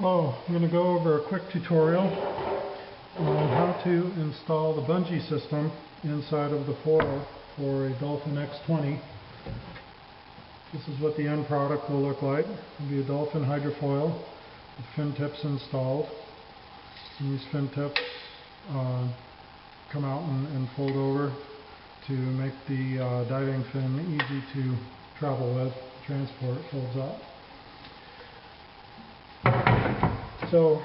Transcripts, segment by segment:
I'm going to go over a quick tutorial on how to install the bungee system inside of the foil for a DOL-Fin X-20. This is what the end product will look like. It will be a DOL-Fin hydrofoil with fin tips installed. And these fin tips come out and fold over to make the diving fin easy to travel with, transport, folds up. So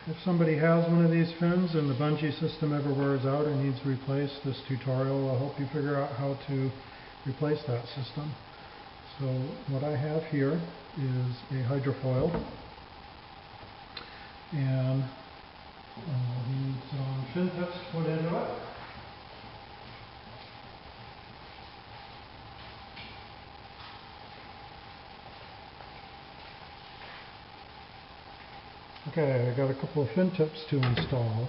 if somebody has one of these fins and the bungee system ever wears out or needs replaced, this tutorial will help you figure out how to replace that system. So what I have here is a hydrofoil, and need some fin tips put into it. Okay, I got a couple of fin tips to install.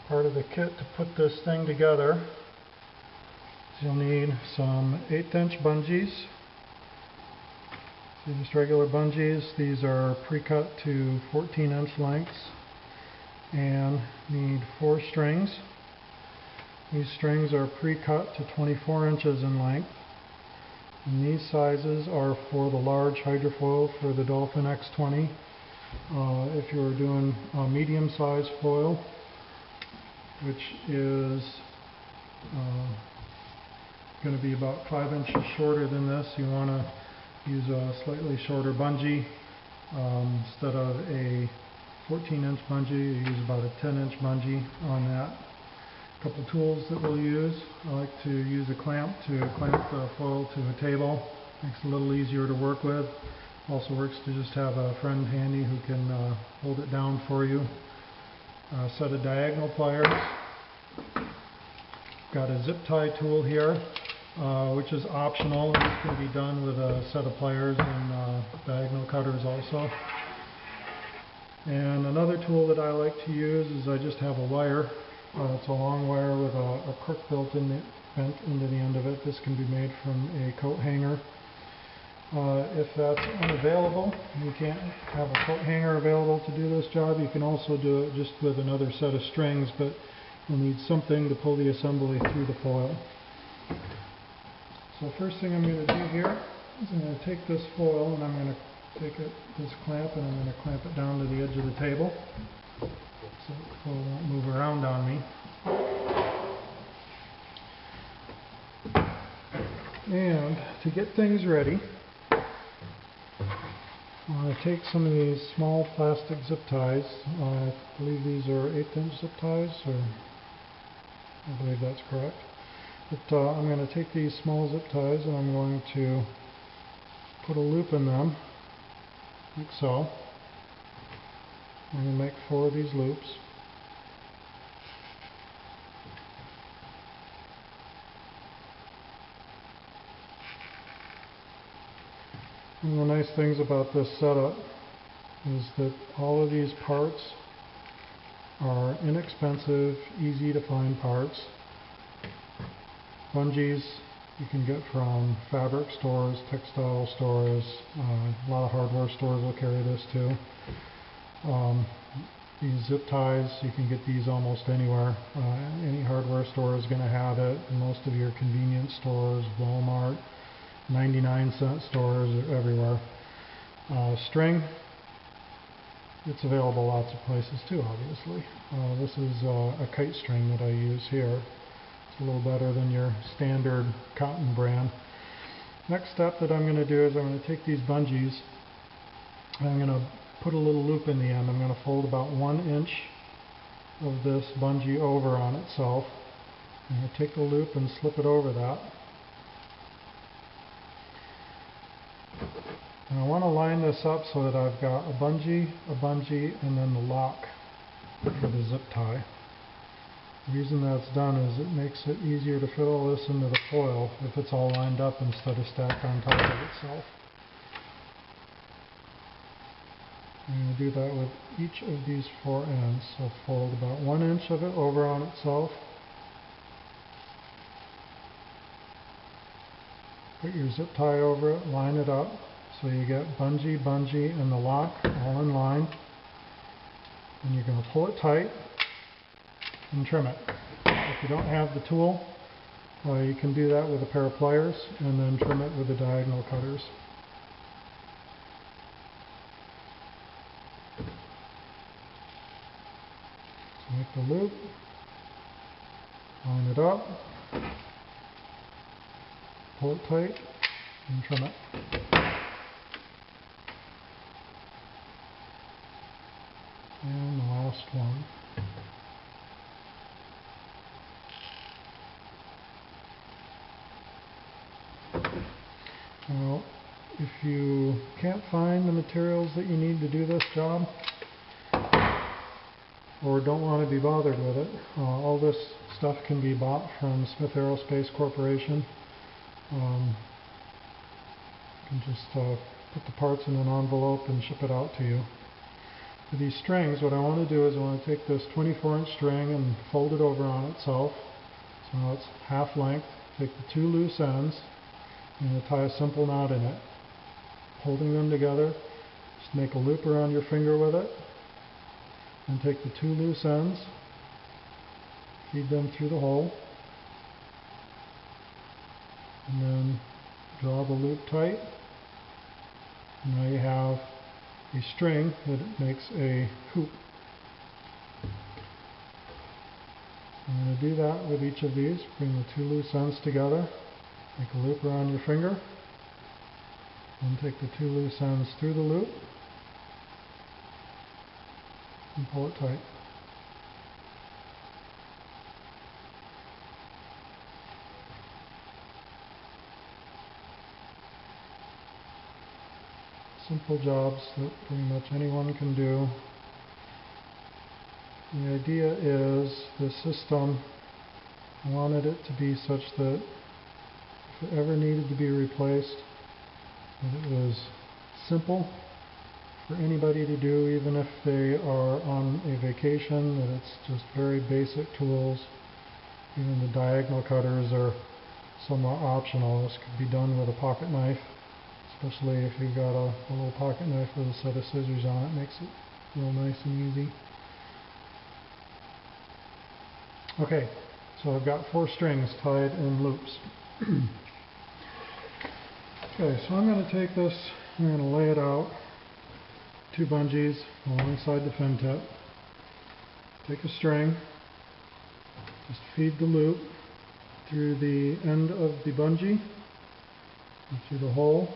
Part of the kit to put this thing together is you'll need some 1/8" bungees. So just regular bungees. These are pre-cut to 14" lengths, and need 4 strings. These strings are pre-cut to 24 inches in length. And these sizes are for the large hydrofoil for the DOL-Fin X-20. If you're doing a medium-sized foil, which is going to be about 5 inches shorter than this, you want to use a slightly shorter bungee. Instead of a 14" bungee, you use about a 10" bungee on that. Couple tools that we'll use. I like to use a clamp to clamp the foil to a table. Makes it a little easier to work with. Also works to just have a friend handy who can hold it down for you. A set of diagonal pliers. Got a zip tie tool here, which is optional. This can be done with a set of pliers and diagonal cutters also. And another tool that I like to use is I just have a wire. It's a long wire with a crook bent into the end of it. This can be made from a coat hanger. If that's unavailable, you can't have a coat hanger available to do this job, you can also do it just with another set of strings, but you'll need something to pull the assembly through the foil. So first thing I'm going to do here is I'm going to take this foil and I'm going to take this clamp and I'm going to clamp it down to the edge of the table, so the foil won't move around on me. And to get things ready, I'm going to take some of these small plastic zip ties. I believe these are 1/8" zip ties, or I believe that's correct. But I'm going to take these small zip ties and I'm going to put a loop in them, like so. I'm going to make 4 of these loops. One of the nice things about this setup is that all of these parts are inexpensive, easy to find parts. Bungees you can get from fabric stores, textile stores, a lot of hardware stores will carry this too. These zip ties, you can get these almost anywhere. Any hardware store is going to have it. Most of your convenience stores, Walmart, 99-cent stores are everywhere. String, it's available lots of places too, obviously. This is a kite string that I use here. It's a little better than your standard cotton brand. Next step that I'm going to do is I'm going to take these bungees and I'm going to put a little loop in the end. I'm going to fold about 1 inch of this bungee over on itself. I'm going to take the loop and slip it over that. And I want to line this up so that I've got a bungee, and then the lock for the zip tie. The reason that's done is it makes it easier to fit all this into the foil if it's all lined up instead of stacked on top of itself. I'm going to do that with each of these 4 ends. So fold about 1 inch of it over on itself. Put your zip tie over it, line it up So you get bungee, bungee, and the lock all in line. And you're going to pull it tight and trim it. If you don't have the tool, you can do that with a pair of pliers and then trim it with the diagonal cutters. So make the loop, line it up, pull it tight, and trim it. And the last one. Now, if you can't find the materials that you need to do this job, or don't want to be bothered with it, all this stuff can be bought from Smith Aerospace Corporation. You can just put the parts in an envelope and ship it out to you. For these strings, what I want to do is I want to take this 24-inch string and fold it over on itself. So now it's half length. Take the two loose ends and tie a simple knot in it. Holding them together, just make a loop around your finger with it. And take the two loose ends, feed them through the hole, and then draw the loop tight. And now you have a string that makes a hoop. I'm going to do that with each of these. Bring the two loose ends together, make a loop around your finger, and take the two loose ends through the loop and pull it tight. Simple jobs that pretty much anyone can do. The idea is the system, I wanted it to be such that if it ever needed to be replaced, that it was simple for anybody to do, even if they are on a vacation, that it's just very basic tools. Even the diagonal cutters are somewhat optional. This could be done with a pocket knife, especially if you've got a little pocket knife with a set of scissors on it. Makes it real nice and easy. Okay, so I've got 4 strings tied in loops. Okay, so I'm going to take this, I'm going to lay it out, 2 bungees alongside the fin tip. Take a string, just feed the loop through the end of the bungee, and through the hole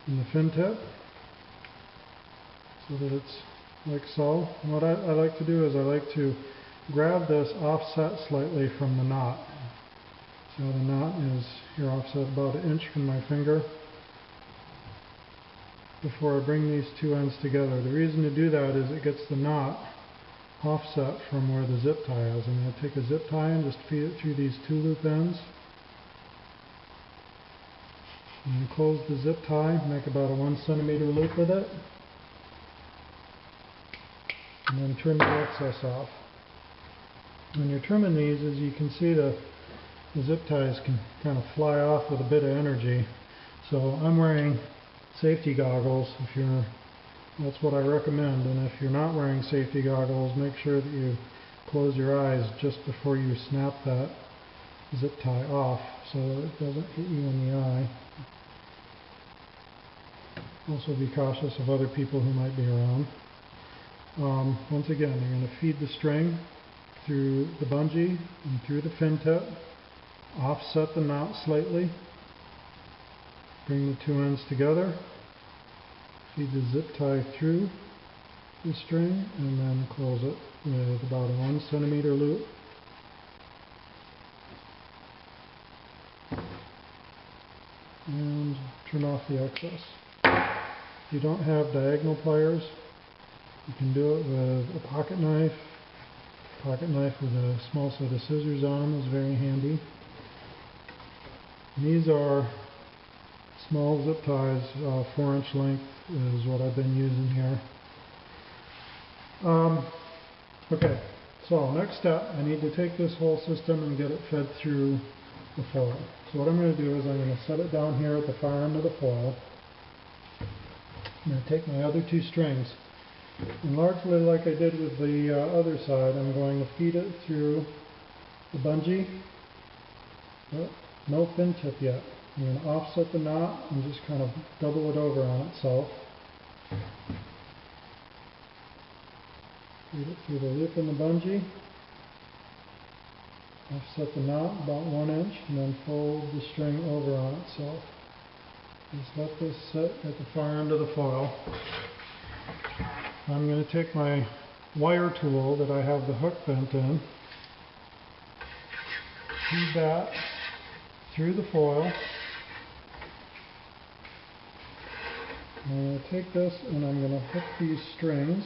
in the fin tip, so that it's like so. And what I like to do is I like to grab this offset slightly from the knot. So the knot is here offset about 1 inch from my finger before I bring these 2 ends together. The reason to do that is it gets the knot offset from where the zip tie is. I'm going to take a zip tie and just feed it through these 2 loop ends. And close the zip tie, make about a 1 centimeter loop with it. And then trim the excess off. When you're trimming these, as you can see, the zip ties can kind of fly off with a bit of energy. So I'm wearing safety goggles. That's what I recommend. And if you're not wearing safety goggles, make sure that you close your eyes just before you snap that zip tie off so it doesn't hit you in the eye. Also be cautious of other people who might be around. Once again, you're going to feed the string through the bungee and through the fin tip, offset the knot slightly, bring the 2 ends together, feed the zip tie through the string, and then close it with about a 1 centimeter loop. And trim off the excess. If you don't have diagonal pliers, you can do it with a pocket knife. Pocket knife with a small set of scissors on them is very handy. And these are small zip ties, 4-inch length is what I've been using here. Okay, so next step, I need to take this whole system and get it fed through the foil. So what I'm going to do is I'm going to set it down here at the far end of the foil. I'm going to take my other two strings, and largely like I did with the other side, I'm going to feed it through the bungee, but no fin tip yet. I'm going to offset the knot and just kind of double it over on itself. Feed it through the loop in the bungee, offset the knot about 1 inch, and then fold the string over on itself. Just let this sit at the far end of the foil. I'm going to take my wire tool that I have the hook bent in, feed that through the foil. I'm going to take this and I'm going to hook these strings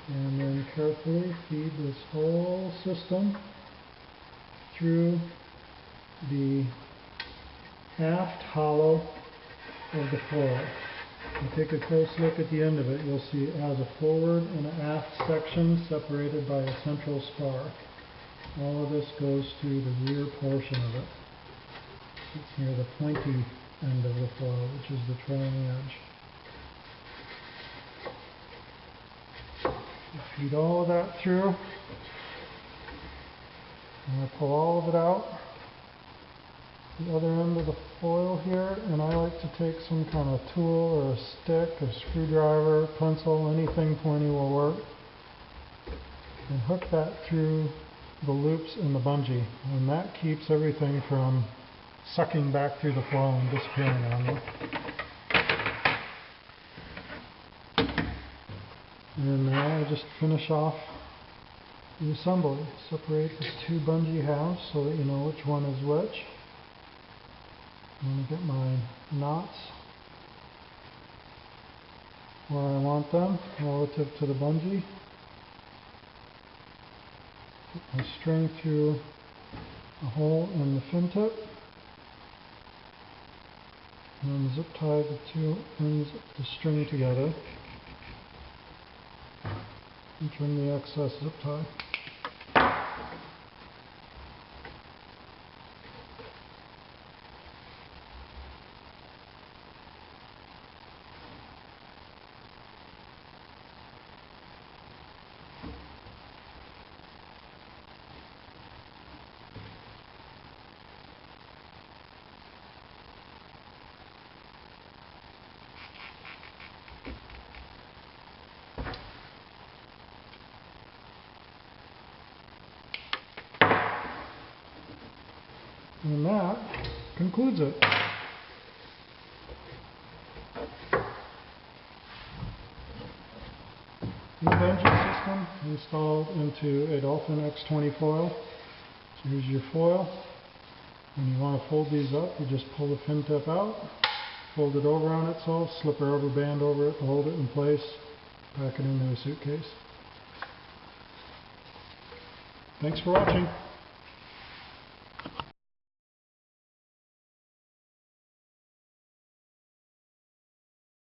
and then carefully feed this whole system through the aft hollow of the foil. If you take a close look at the end of it, you'll see it has a forward and an aft section separated by a central spar. All of this goes to the rear portion of it. It's near the pointy end of the foil, which is the trailing edge. Feed all of that through. I'm going to pull all of it out the other end of the foil here, and I like to take some kind of tool or a stick, a screwdriver, pencil, anything pointy will work, and hook that through the loops in the bungee, and that keeps everything from sucking back through the foil and disappearing on you. And now I just finish off the assembly. Separate the two bungee halves so that you know which one is which. I'm going to get my knots where I want them relative to the bungee. Put my string through a hole in the fin tip. And then zip tie the two ends of the string together. And trim the excess zip tie. And that concludes it. New bungee system installed into a DOL-Fin X-20 foil. So here's your foil. When you want to fold these up, you just pull the fin tip out, fold it over on itself, slip a rubber band over it to hold it in place, pack it into a suitcase. Thanks for watching.